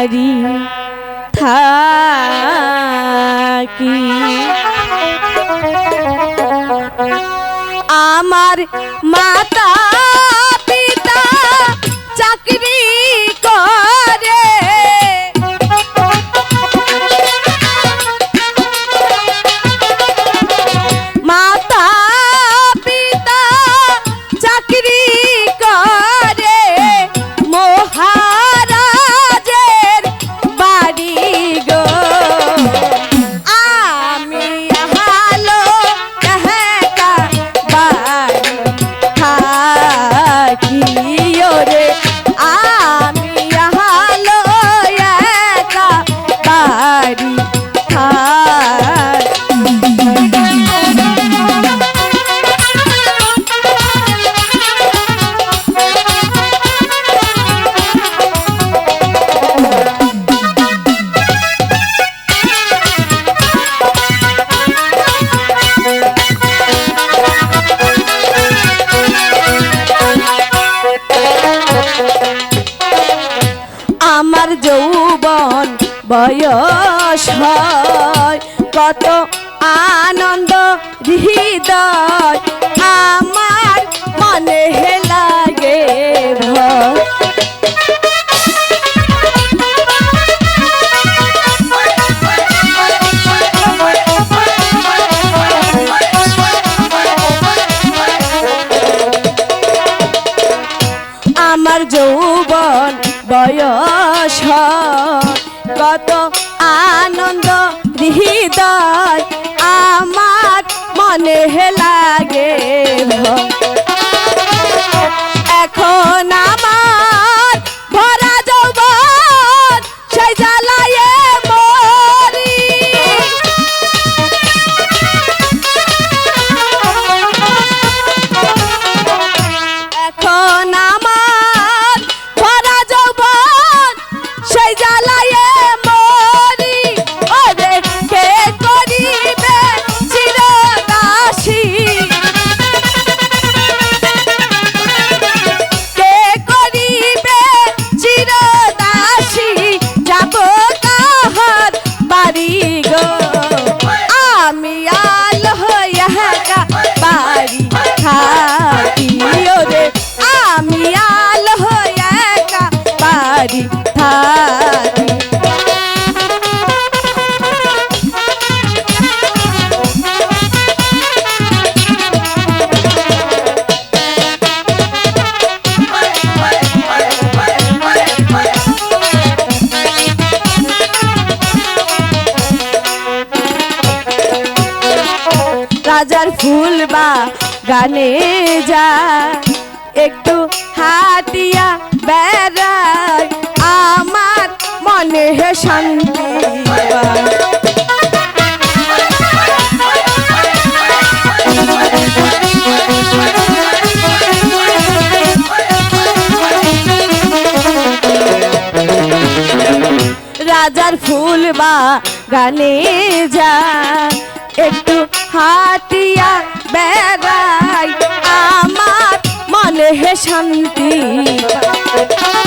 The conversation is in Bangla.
বাড়ি থাকি। আমার মাতা পিতা চাকরি করে, মাতা পিতা চাকরি করে মহারাজের বাড়ি গো। আমি হালো একা বাড়ি থাকি ওরে, আমি হালো একা বাড়ি আমার যৌবন বয়স হয় কত আনন্দ হৃদয়, আমার মনে লাগে ভয়। আমার যৌবন বয়স কত আনন্দ হৃদয়, আমার মনে লাগে ভয়। এখন আমার ভরা যৌবন সেই জ্বালায় মরি, এখন আমার ভরা যৌবন সেই জ্বালায় মরি। ওরে কে করিবে চিরদাসী, কে করিবে চিরদাসী, যাব কাহার বাড়ি গো। আমি আলো একা বাড়ি থাকি ওরে, আমি আলো একা বাড়ি থাকি। রাজার ফুল বাগানে যা একটু হাটিয়া বেড়াই, আমার মনে শান্তি পায়। রাজার ফুল বাগানে যা একটু হাটিয়া বেড়াই, আমার মনে শান্তি পায়।